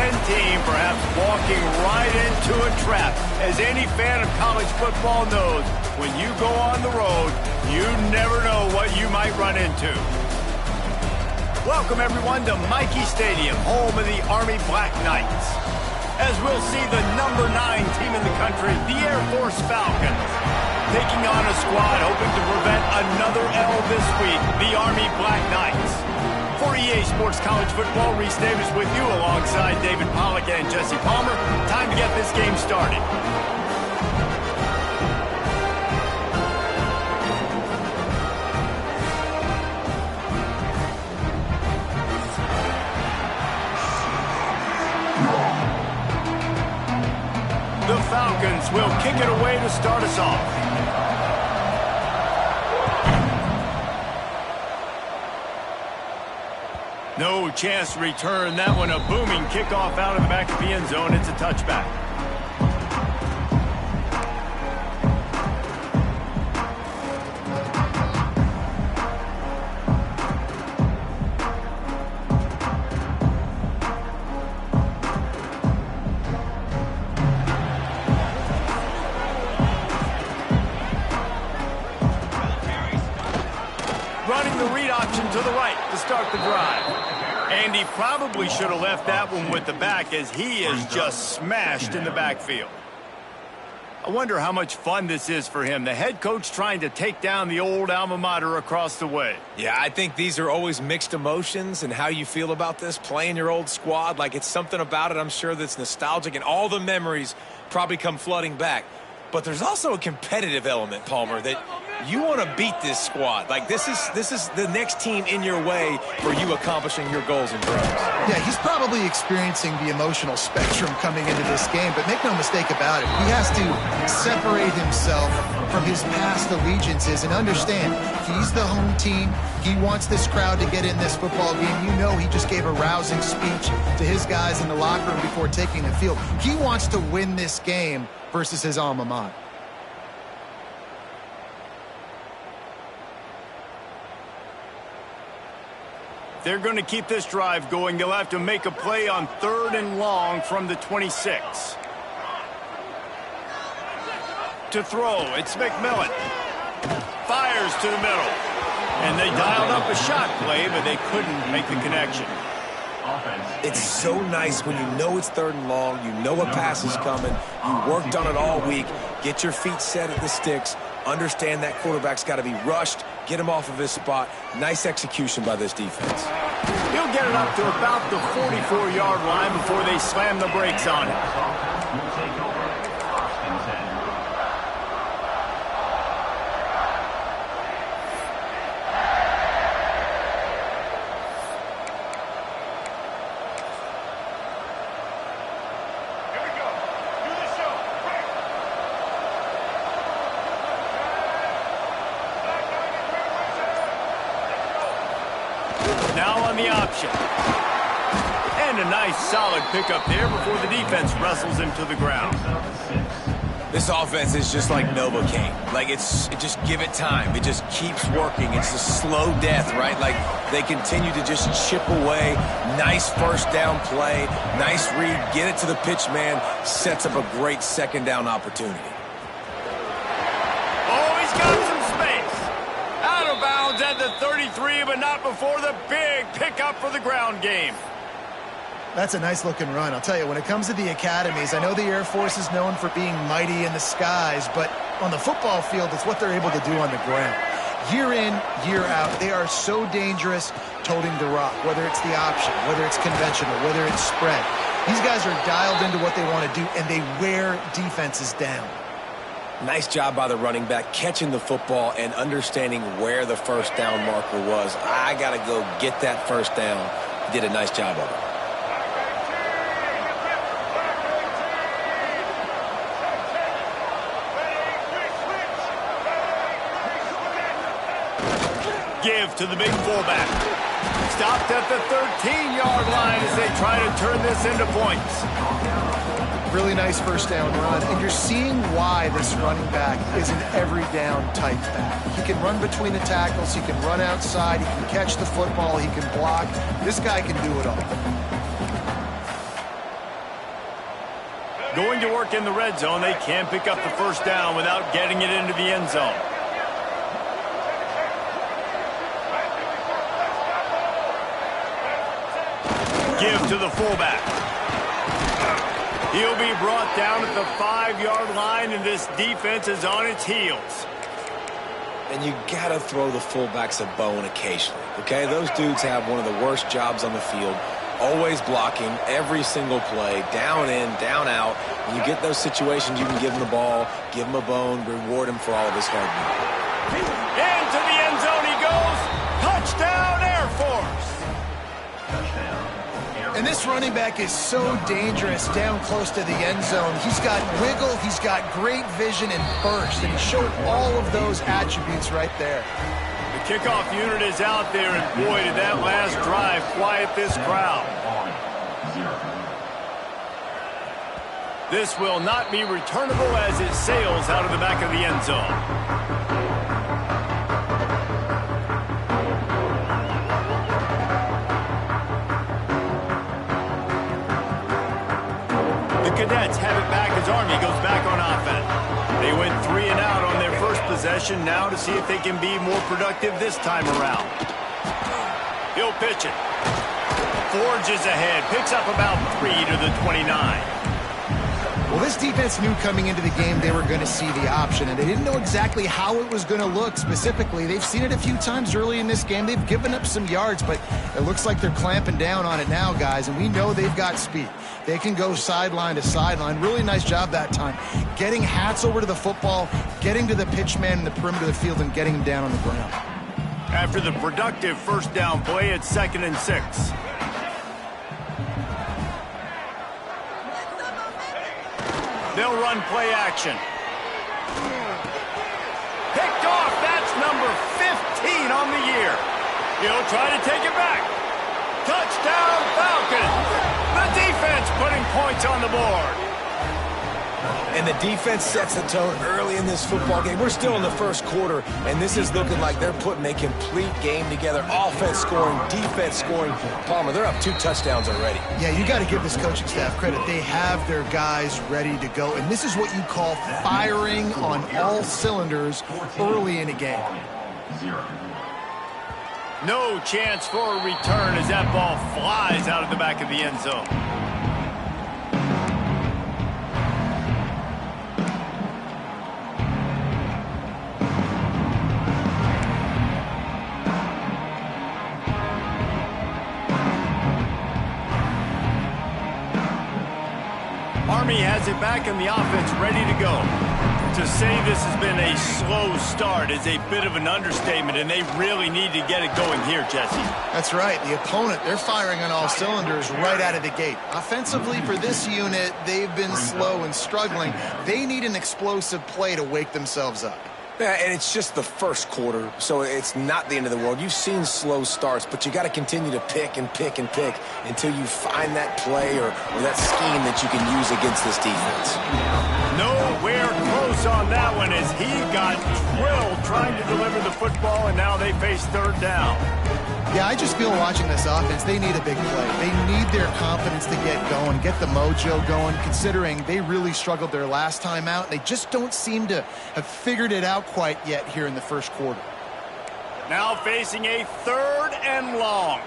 10 team perhaps walking right into a trap. As any fan of college football knows, when you go on the road, you never know what you might run into. Welcome, everyone, to Michie Stadium, home of the Army Black Knights. As we'll see the number 9 team in the country, the Air Force Falcons, taking on a squad hoping to prevent another L this week, the Army Black Knights. For EA Sports College Football, Reese Davis with you alongside David Pollack and Jesse Palmer. Time to get this game started. The Falcons will kick it away to start us off. No chance to return that one. A booming kickoff out of the back of the end zone. It's a touchback. Running the read option to the right to start the drive. And he probably should have left that one with the back, as he is just smashed in the backfield. I wonder how much fun this is for him. The head coach trying to take down the old alma mater across the way. Yeah, I think these are always mixed emotions and how you feel about this, playing your old squad. Like, it's something about it, I'm sure, that's nostalgic, and all the memories probably come flooding back. But there's also a competitive element, Palmer, that you want to beat this squad. Like, this is the next team in your way for you accomplishing your goals and dreams. Yeah, he's probably experiencing the emotional spectrum coming into this game, but make no mistake about it, he has to separate himself from his past allegiances and understand he's the home team. He wants this crowd to get in this football game. You know, he just gave a rousing speech to his guys in the locker room before taking the field. He wants to win this game versus his alma mater. They're going to keep this drive going. They'll have to make a play on 3rd and long from the 26. To throw, it's McMillan. Fires to the middle. And they dialed up a shot play, but they couldn't make the connection. It's so nice when you know it's 3rd and long, you know a pass is coming, you worked on it all week, get your feet set at the sticks, understand that quarterback's got to be rushed, get him off of his spot. Nice execution by this defense. He'll get it up to about the 44-yard line before they slam the brakes on it. Now on the option. And a nice solid pickup there before the defense wrestles him to the ground. This offense is just like Novocaine. Like, it just give it time. It just keeps working. It's a slow death, right? Like, they continue to just chip away. Nice first down play. Nice read. Get it to the pitch man. Sets up a great 2nd down opportunity. Oh, he's got some space. Out of bounds at the 33, but not before the big pickup for the ground game. That's a nice-looking run. I'll tell you, when it comes to the academies, I know the Air Force is known for being mighty in the skies, but on the football field, it's what they're able to do on the ground. Year in, year out, they are so dangerous toting the rock, whether it's the option, whether it's conventional, whether it's spread. These guys are dialed into what they want to do, and they wear defenses down. Nice job by the running back, catching the football and understanding where the first down marker was. I got to go get that first down. He did a nice job of it. Give to the big fullback. Stopped at the 13-yard line as they try to turn this into points. Really nice first down run, and you're seeing why this running back is an every down type back. He can run between the tackles, he can run outside, he can catch the football, he can block. This guy can do it all. Going to work in the red zone, they can't pick up the first down without getting it into the end zone. Give to the fullback. He'll be brought down at the 5-yard line, and this defense is on its heels. And you got to throw the fullbacks a bone occasionally, okay? Those dudes have one of the worst jobs on the field, always blocking every single play, down in, down out. When you get those situations, you can give them the ball, give them a bone, reward him for all of his hard work. Into the end zone he goes. Touchdown, Air Force. And this running back is so dangerous down close to the end zone. He's got wiggle, he's got great vision and burst, and he showed all of those attributes right there. The kickoff unit is out there, and boy, did that last drive quiet this crowd. This will not be returnable as it sails out of the back of the end zone. The Cadets have it back as Army goes back on offense. They went 3 and out on their first possession, now to see if they can be more productive this time around. He'll pitch it. Forges ahead, picks up about 3 to the 29. Well, this defense knew coming into the game they were going to see the option, and they didn't know exactly how it was going to look specifically. They've seen it a few times early in this game. They've given up some yards, but it looks like they're clamping down on it now, guys, and we know they've got speed. They can go sideline to sideline. Really nice job that time. Getting Hats over to the football, getting to the pitch man in the perimeter of the field, and getting him down on the ground. After the productive first down play, it's 2nd and 6. They'll run play action. Picked off. That's number 15 on the year. He'll try to take it back. Touchdown, Falcons. The defense putting points on the board. And the defense sets the tone early in this football game. We're still in the first quarter, and this is looking like they're putting a complete game together. Offense scoring, defense scoring. Palmer, they're up 2 touchdowns already. Yeah, you got to give this coaching staff credit. They have their guys ready to go, and this is what you call firing on all cylinders early in a game. No chance for a return as that ball flies out of the back of the end zone. Army has it back and the offense ready to go. To say this has been a slow start is a bit of an understatement, and they really need to get it going here, Jesse. That's right. The opponent, they're firing on all cylinders right out of the gate. Offensively, for this unit, they've been slow and struggling. They need an explosive play to wake themselves up. Yeah, and it's just the first quarter, so it's not the end of the world. You've seen slow starts, but you got to continue to pick and pick and pick until you find that play or that scheme that you can use against this defense. Nowhere close on that one as he got drilled trying to deliver the football, and now they face 3rd down. Yeah, I just feel watching this offense, they need a big play. They need their confidence to get going, get the mojo going, considering they really struggled their last time out. They just don't seem to have figured it out quite yet here in the first quarter. Now facing a 3rd and long.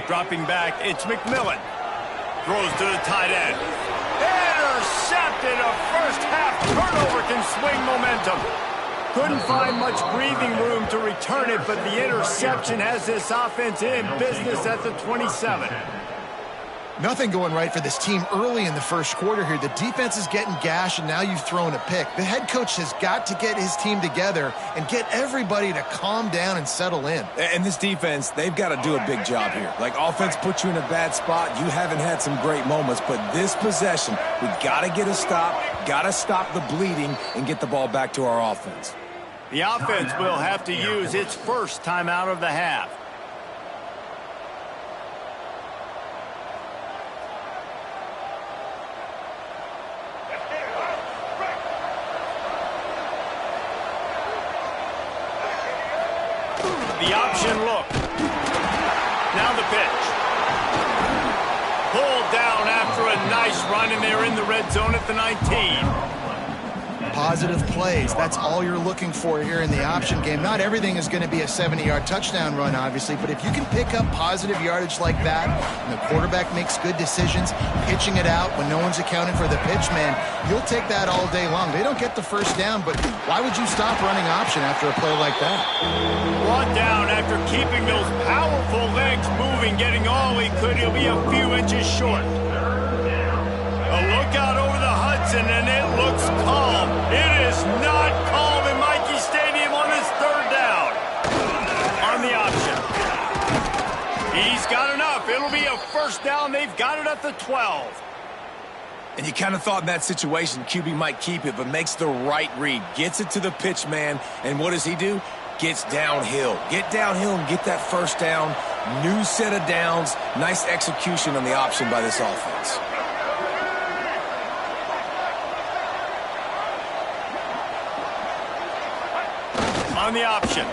Dropping back, it's McMillan. Throws to the tight end. Intercepted. A first half turnover can swing momentum. Couldn't find much breathing room to return it, but the interception has this offense in business at the 27. Nothing going right for this team early in the first quarter here. The defense is getting gashed, and now you've thrown a pick. The head coach has got to get his team together and get everybody to calm down and settle in. And this defense, they've got to do a big job here. Like, offense puts you in a bad spot. You haven't had some great moments, but this possession, we got to get a stop, got to stop the bleeding, and get the ball back to our offense. The offense will have to use its first timeout of the half. The option look. Now the pitch. Pulled down after a nice 1, and they're in the red zone at the 19. Positive plays. That's all you're looking for here in the option game. Not everything is going to be a 70-yard touchdown run, obviously, but if you can pick up positive yardage like that, and the quarterback makes good decisions, pitching it out when no one's accounting for the pitch, man, you'll take that all day long. They don't get the first down, but why would you stop running option after a play like that? Brought down after keeping those powerful legs moving, getting all he could. He'll be a few inches short. A look out over the Hudson, and it looks calm. It is not calm in Michie Stadium on this third down. On the option. He's got enough. It'll be a first down. They've got it at the 12. And you kind of thought in that situation QB might keep it, but makes the right read. Gets it to the pitch man, and what does he do? Gets downhill. Get downhill and get that first down. New set of downs. Nice execution on the option by this offense. On the option.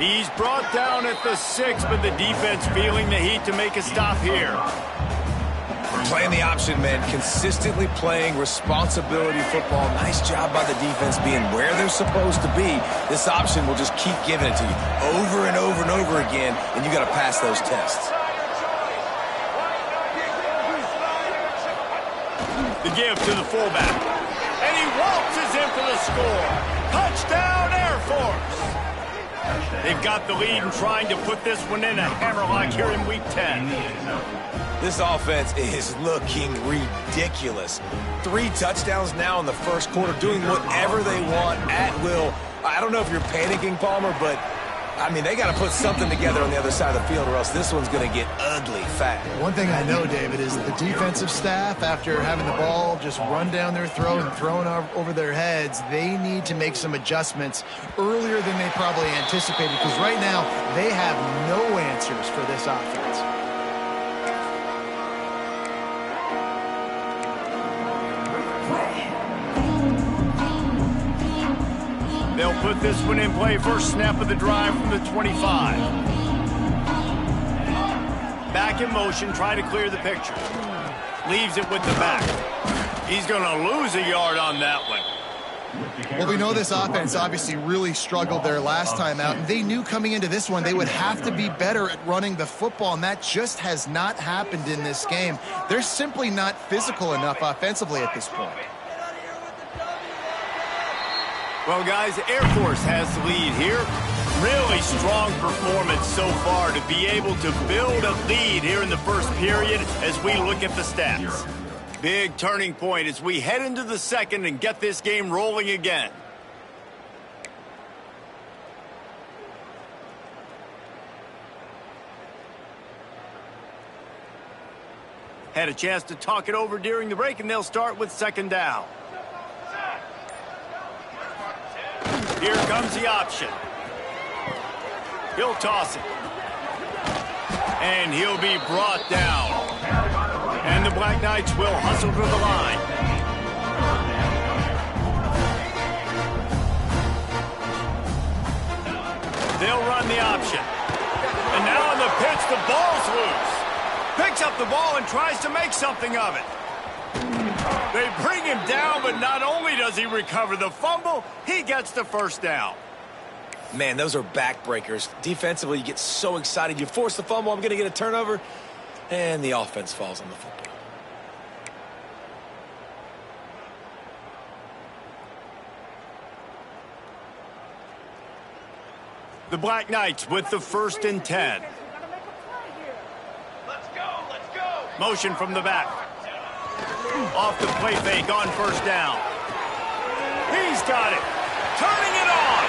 He's brought down at the 6, but the defense feeling the heat to make a stop here. Playing the option, man. Consistently playing responsibility football. Nice job by the defense being where they're supposed to be. This option will just keep giving it to you over and over and over again, and you got to pass those tests. The give to the fullback. And he waltzes in for the score. Touchdown, Air Force! They've got the lead and trying to put this one in a hammerlock here in Week 10. This offense is looking ridiculous. 3 touchdowns now in the first quarter, doing whatever they want at will. I don't know if you're panicking, Palmer, but, I mean, they got to put something together on the other side of the field or else this one's going to get ugly fast. One thing I know, David, is the defensive staff, after having the ball just run down their throat and thrown over their heads, they need to make some adjustments earlier than they probably anticipated, because right now they have no answers for this offense. They'll put this one in play. First snap of the drive from the 25. Back in motion, trying to clear the picture. Leaves it with the back. He's going to lose a yard on that one. Well, we know this offense obviously really struggled their last time out, and they knew coming into this one they would have to be better at running the football, and that just has not happened in this game. They're simply not physical enough offensively at this point. Well, guys, Air Force has the lead here. Really strong performance so far to be able to build a lead here in the first period as we look at the stats. Big turning point as we head into the second and get this game rolling again. Had a chance to talk it over during the break, and they'll start with second down. Here comes the option. He'll toss it. And he'll be brought down. And the Black Knights will hustle to the line. They'll run the option. And now on the pitch, the ball's loose. Picks up the ball and tries to make something of it. They bring him down, but not only does he recover the fumble, he gets the first down. Man, those are backbreakers. Defensively, you get so excited. You force the fumble, I'm going to get a turnover, and the offense falls on the football. The Black Knights with the 1st and 10. Let's go! Motion from the back. Off the play fake on first down. He's got it. Turning it on.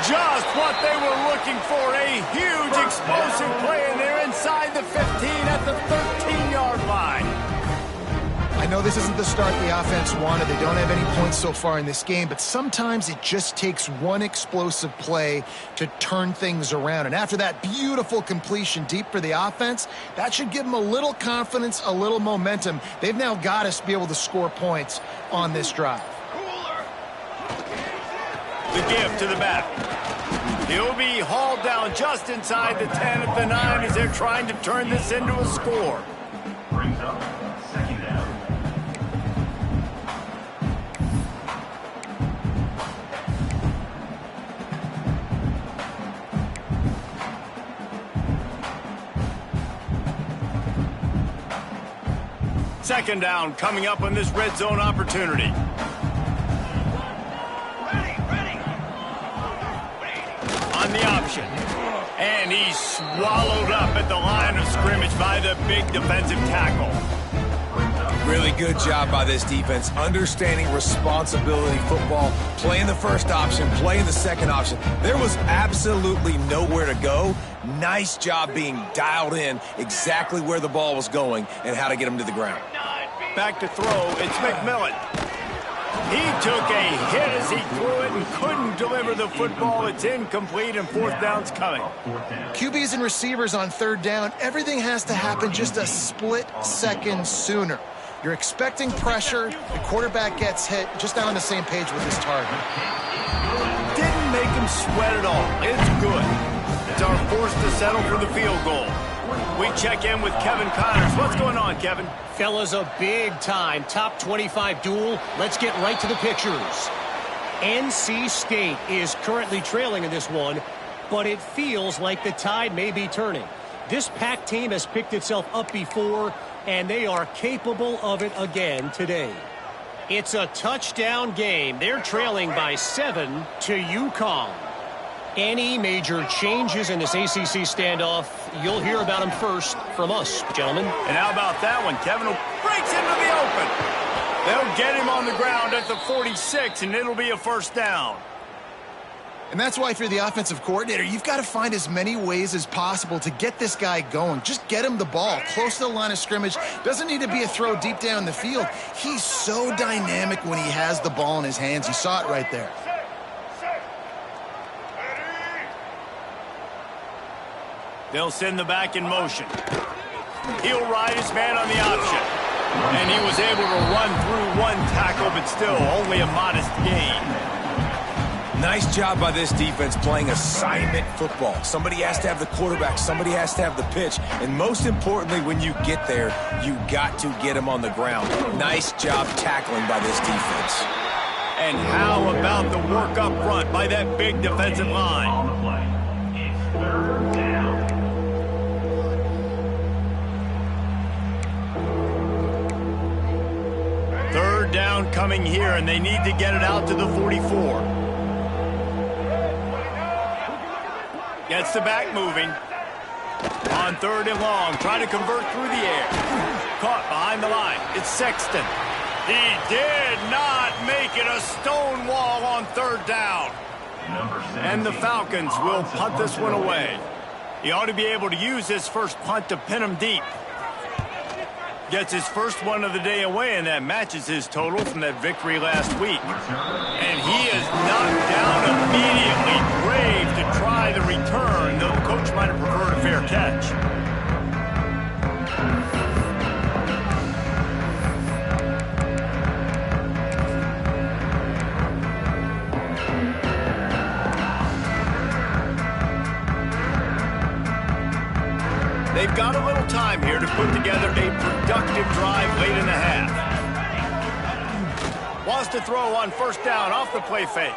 Just what they were looking for. A huge explosive play, and they're inside the 15 at the 13-yard line. I know this isn't the start the offense wanted. They don't have any points so far in this game, but sometimes it just takes one explosive play to turn things around. And after that beautiful completion deep for the offense, that should give them a little confidence, a little momentum. They've now got to be able to score points on this drive. The give to the back. He'll be hauled down just inside the 10 at the 9 as they're trying to turn this into a score. Second down coming up on this red zone opportunity. On the option. And he's swallowed up at the line of scrimmage by the big defensive tackle. Really good job by this defense, understanding responsibility football, playing the first option, playing the second option. There was absolutely nowhere to go. Nice job being dialed in exactly where the ball was going and how to get him to the ground. Back to throw, it's McMillan. He took a hit as he threw it and couldn't deliver the football. It's incomplete and fourth down's coming. QBs and receivers on third down, everything has to happen just a split second sooner. You're expecting pressure, the quarterback gets hit, just not on the same page with his target. Didn't make him sweat at all. It's good. It's our force to settle for the field goal. We check in with Kevin Connors. What's going on, Kevin? Fellas, a big-time top 25 duel. Let's get right to the pictures. NC State is currently trailing in this one, but it feels like the tide may be turning. This Pac team has picked itself up before, and they are capable of it again today. It's a touchdown game. They're trailing by 7 to UConn. Any major changes in this ACC standoff, you'll hear about them first from us, gentlemen. And how about that one? Kevin breaks into the open. They'll get him on the ground at the 46, and it'll be a first down. And that's why if you're the offensive coordinator, you've got to find as many ways as possible to get this guy going. Just get him the ball close to the line of scrimmage. Doesn't need to be a throw deep down the field. He's so dynamic when he has the ball in his hands. You saw it right there. They'll send the back in motion. He'll ride his man on the option. And he was able to run through one tackle, but still only a modest gain. Nice job by this defense playing assignment football. Somebody has to have the quarterback. Somebody has to have the pitch. And most importantly, when you get there, you got to get him on the ground. Nice job tackling by this defense. And how about the work up front by that big defensive line? Third down coming here, and they need to get it out to the 44. Gets the back moving. On third and long, trying to convert through the air. Caught behind the line. It's Sexton. He did not make it a stone wall on third down. And the Falcons will punt this one away. He ought to be able to use his first punt to pin him deep. Gets his first one of the day away, and that matches his total from that victory last week. And he is knocked down immediately. Brave to try the return, though the coach might have preferred a fair catch. They've got a little time here to put together a productive drive late in the half. Wants to throw on first down off the play fake.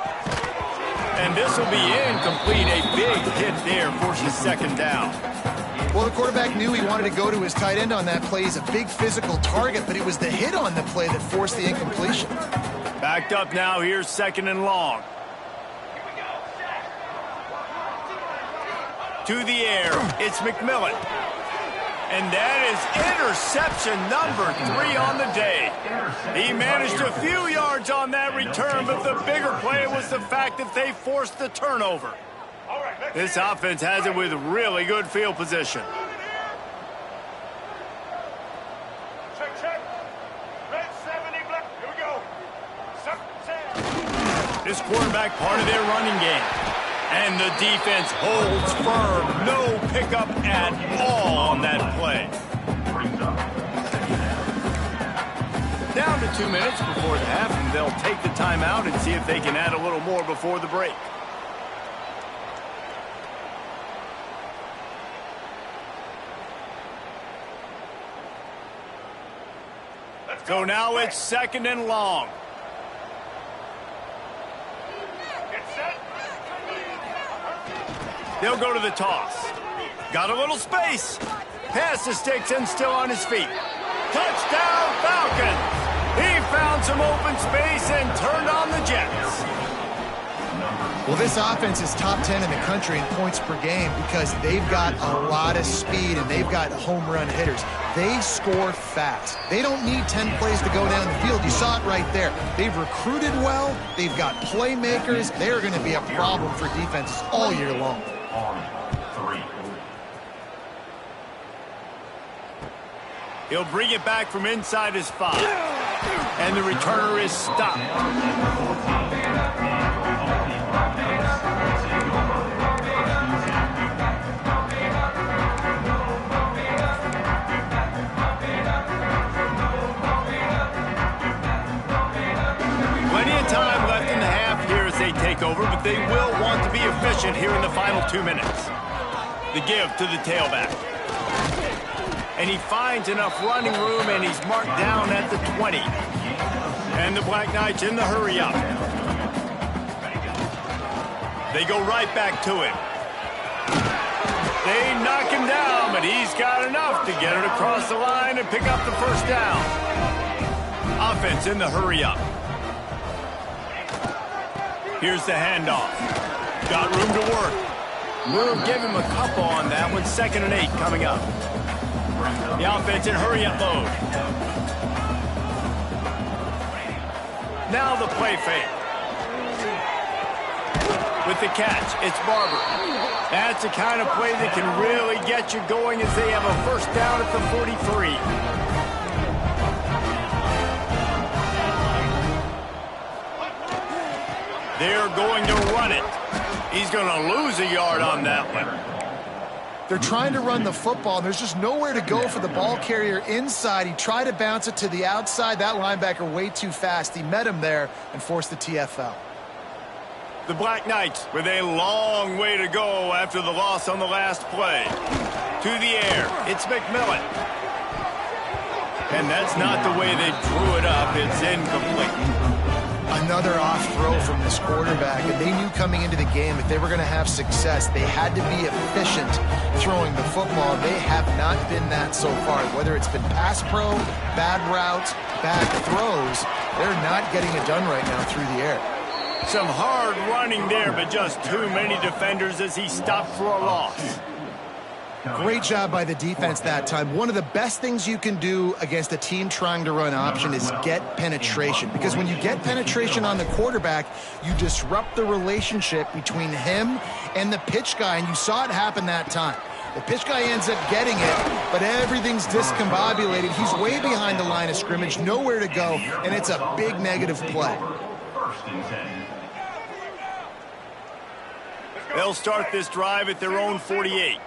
And this will be incomplete. A big hit there forces second down. Well, the quarterback knew he wanted to go to his tight end on that play. He's a big physical target, but it was the hit on the play that forced the incompletion. Backed up now. Here's second and long. To the air. It's McMillan. And that is interception number 3 on the day. He managed a few yards on that return, but the bigger play was the fact that they forced the turnover. This offense has it with really good field position. Check. Red 70 black. Here we go. This quarterback part of their running game. And the defense holds firm. No pickup at all on that play. Down to 2 minutes before the half, and they'll take the timeout and see if they can add a little more before the break. So now it's second and long. They'll go to the toss. Got a little space. Pass to Sticks and still on his feet. Touchdown, Falcons! He found some open space and turned on the Jets. Well, this offense is top 10 in the country in points per game because they've got a lot of speed and they've got home run hitters. They score fast. They don't need 10 plays to go down the field. You saw it right there. They've recruited well. They've got playmakers. They're going to be a problem for defenses all year long. He'll bring it back from inside his 5. And the returner is stopped. Plenty of time left in the half here as they take over, but they will want to be efficient here in the final 2 minutes. The give to the tailback. And he finds enough running room, and he's marked down at the 20. And the Black Knights in the hurry-up. They go right back to him. They knock him down, but he's got enough to get it across the line and pick up the first down. Offense in the hurry-up. Here's the handoff. Got room to work. We'll give him a couple on that one. 2nd and 8 coming up. The offense in hurry-up mode. Now the play fake. With the catch, it's Barber. That's the kind of play that can really get you going as they have a first down at the 43. They're going to run it. He's going to lose a yard on that one. They're trying to run the football, and there's just nowhere to go for the ball carrier inside. He tried to bounce it to the outside. That linebacker way too fast. He met him there and forced the TFL. The Black Knights with a long way to go after the loss on the last play. To the air, it's McMillan. And that's not the way they drew it up. It's incomplete. Another off throw from this quarterback, and they knew coming into the game if they were going to have success, they had to be efficient throwing the football. They have not been that so far. Whether it's been pass pro, bad routes, bad throws, they're not getting it done right now through the air. Some hard running there, but just too many defenders as he stopped for a loss. Great job by the defense that time. One of the best things you can do against a team trying to run option is get penetration. Because when you get penetration on the quarterback, you disrupt the relationship between him and the pitch guy. And you saw it happen that time. The pitch guy ends up getting it, but everything's discombobulated. He's way behind the line of scrimmage, nowhere to go, and it's a big negative play. They'll start this drive at their own 48.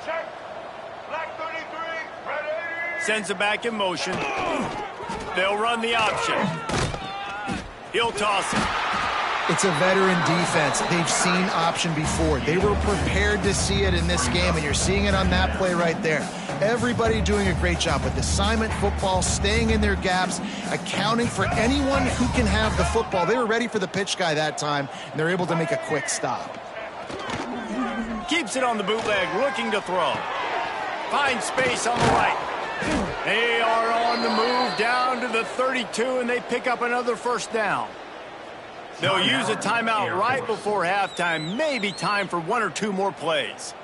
Check. Black 33, ready. Sends it back in motion. They'll run the option. He'll toss it. It's a veteran defense. They've seen option before. They were prepared to see it in this game, and you're seeing it on that play right there. Everybody doing a great job with assignment football, staying in their gaps, accounting for anyone who can have the football. They were ready for the pitch guy that time, and they're able to make a quick stop. Keeps it on the bootleg, looking to throw. Finds space on the right. They are on the move down to the 32, and they pick up another first down. They'll use a timeout right before halftime. Maybe time for 1 or 2 more plays.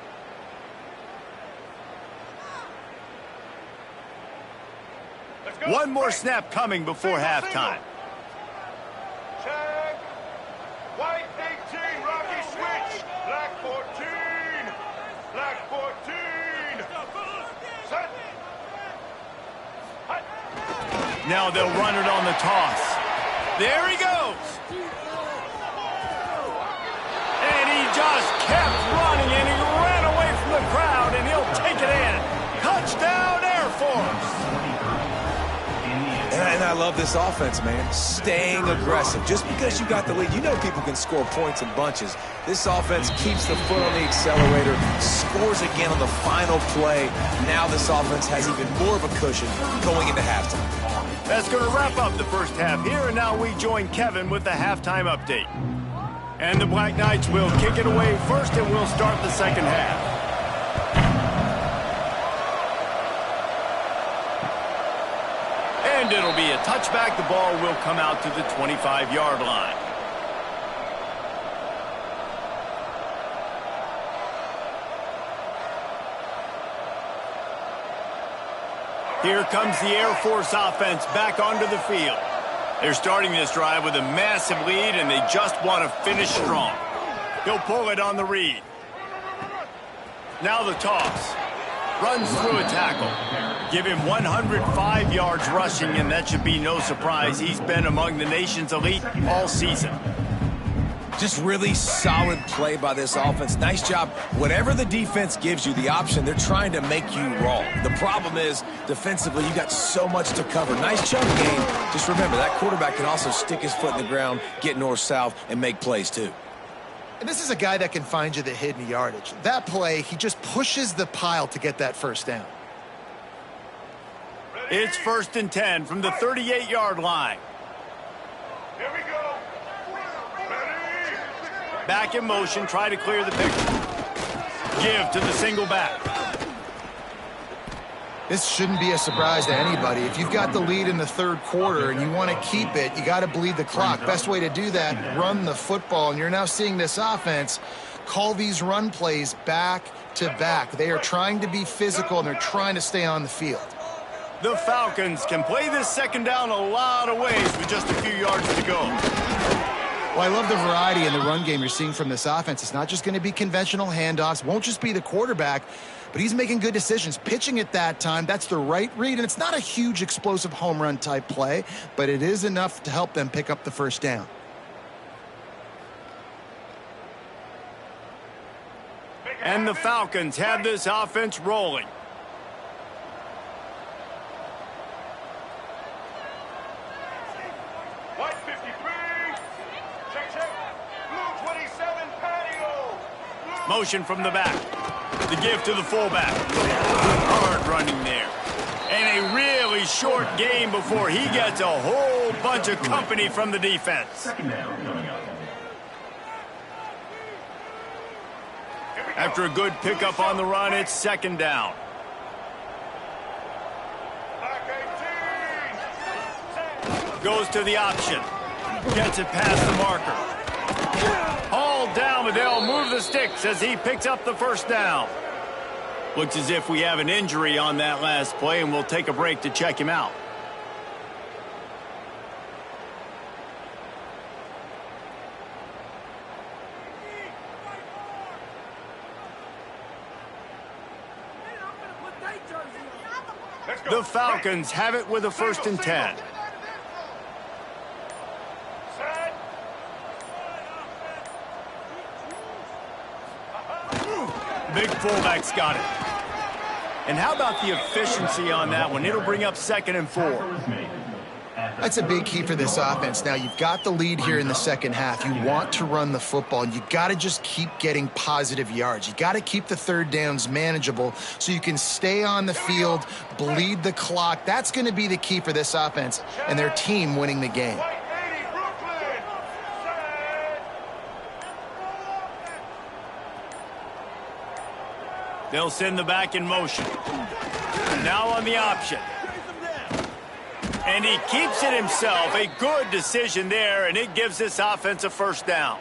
One more snap coming before halftime. Check. White 18, Rocky switch. Black 14. Black 14. Set. Now they'll run it on the toss. There he goes. And he just kept running, and he ran away from the crowd, and he'll take it in. Touchdown, Air Force. And I love this offense, man. Staying aggressive. Just because you got the lead, you know people can score points in bunches. This offense keeps the foot on the accelerator, scores again on the final play. Now this offense has even more of a cushion going into halftime. That's going to wrap up the first half here, and now we join Kevin with the halftime update. And the Black Knights will kick it away first, and we'll start the second half. And it'll be a touchback. The ball will come out to the 25-yard line. Here comes the Air Force offense back onto the field. They're starting this drive with a massive lead, and they just want to finish strong. He'll pull it on the read. Now the toss. Runs through a tackle. Give him 105 yards rushing, and that should be no surprise. He's been among the nation's elite all season. Just really solid play by this offense. Nice job. Whatever the defense gives you the option, they're trying to make you wrong. The problem is, defensively, you got so much to cover. Nice chunk game. Just remember, that quarterback can also stick his foot in the ground, get north-south, and make plays too. And this is a guy that can find you the hidden yardage. That play, he just pushes the pile to get that first down. It's 1st and 10 from the 38-yard line. Here we go. Ready. Back in motion, try to clear the picture. Give to the single back. This shouldn't be a surprise to anybody. If you've got the lead in the third quarter and you want to keep it, you got to bleed the clock. Best way to do that, run the football. And you're now seeing this offense call these run plays back to back. They are trying to be physical, and they're trying to stay on the field. The Falcons can play this second down a lot of ways with just a few yards to go. Well, I love the variety in the run game you're seeing from this offense. It's not just going to be conventional handoffs. Won't just be the quarterback, but he's making good decisions. Pitching at that time, that's the right read, and it's not a huge explosive home run type play, but it is enough to help them pick up the first down. And the Falcons have this offense rolling. White 53. Check. Blue 27 patio. Motion from the back. The give to the fullback. Hard running there. And a really short game before he gets a whole bunch of company from the defense. After a good pickup on the run, it's 2nd down. Goes to the option. Gets it past the marker. Hauled down, but they'll move the sticks as he picks up the first down. Looks as if we have an injury on that last play, and we'll take a break to check him out. The Falcons have it with a 1st and 10. Big fullback's got it. And how about the efficiency on that one? It'll bring up 2nd and 4. That's a big key for this offense. Now, you've got the lead here in the second half. You want to run the football, and you got to just keep getting positive yards. You got to keep the third downs manageable so you can stay on the field, bleed the clock. That's going to be the key for this offense and their team winning the game. They'll send the back in motion. Now on the option. And he keeps it himself. A good decision there, and it gives this offense a first down.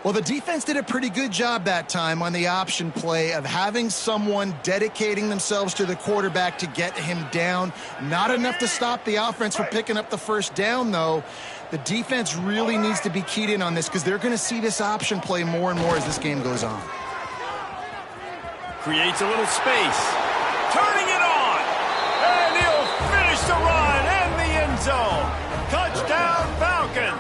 Well, the defense did a pretty good job that time on the option play of having someone dedicating themselves to the quarterback to get him down. Not enough to stop the offense from picking up the first down, though. The defense really needs to be keyed in on this because they're going to see this option play more and more as this game goes on. Creates a little space. Turning it on. And he'll finish the run and the end zone. Touchdown, Falcons.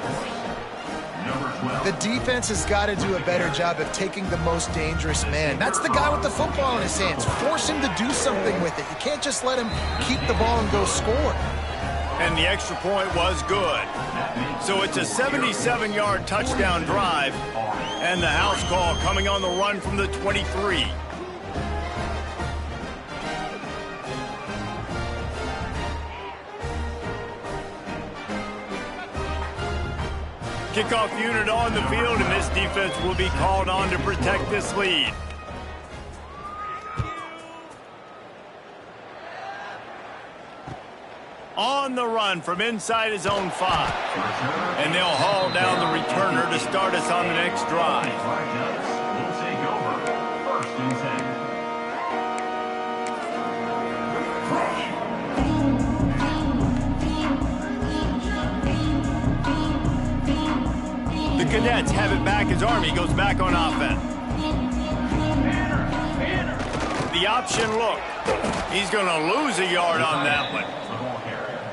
The defense has got to do a better job of taking the most dangerous man. That's the guy with the football in his hands. Force him to do something with it. You can't just let him keep the ball and go score. And the extra point was good. So it's a 77-yard touchdown drive. And the house call coming on the run from the 23. Kickoff unit on the field, and this defense will be called on to protect this lead. On the run from inside his own 5. And they'll haul down the returner to start us on the next drive. Will take over. 1st and 10. The Cadets have it back as Army goes back on offense. The option look. He's going to lose a yard on that one.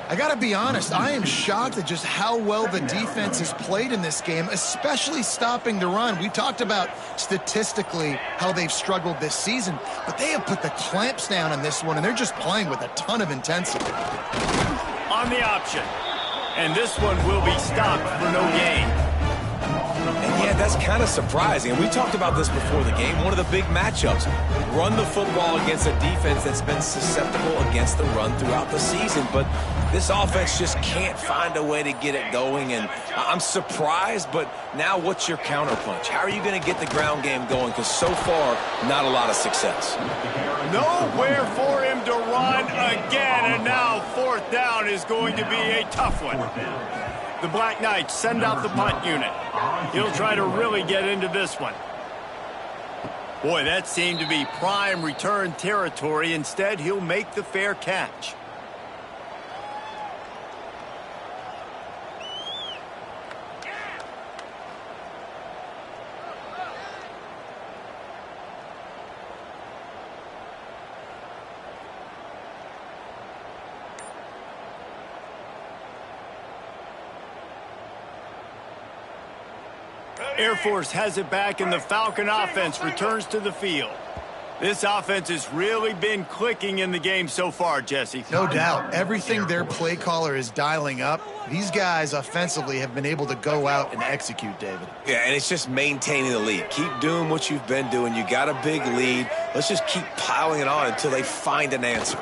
I got to be honest, I am shocked at just how well the defense has played in this game, especially stopping the run. We talked about statistically how they've struggled this season, but they have put the clamps down on this one, and they're just playing with a ton of intensity. On the option. And this one will be stopped for no gain. And yeah, that's kind of surprising. And we talked about this before the game. One of the big matchups. Run the football against a defense that's been susceptible against the run throughout the season. But this offense just can't find a way to get it going. And I'm surprised, but now what's your counterpunch? How are you going to get the ground game going? Because so far, not a lot of success. Nowhere for him to run again. And now 4th down is going to be a tough one. The Black Knights send out the punt unit. He'll try to really get into this one. Boy, that seemed to be prime return territory. Instead, he'll make the fair catch. Air Force has it back, and the Falcon offense returns to the field. This offense has really been clicking in the game so far, Jesse. No doubt. Everything their play caller is dialing up, these guys offensively have been able to go out and execute, David. Yeah, and it's just maintaining the lead. Keep doing what you've been doing. You got a big lead. Let's just keep piling it on until they find an answer.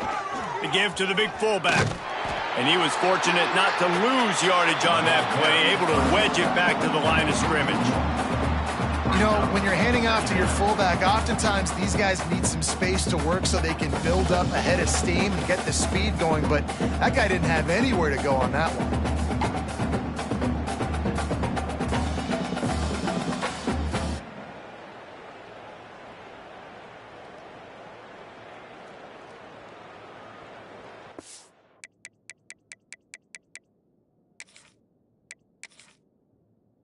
The give to the big fullback. And he was fortunate not to lose yardage on that play, able to wedge it back to the line of scrimmage. You know, when you're handing off to your fullback, oftentimes these guys need some space to work so they can build up a head of steam and get the speed going, but that guy didn't have anywhere to go on that one.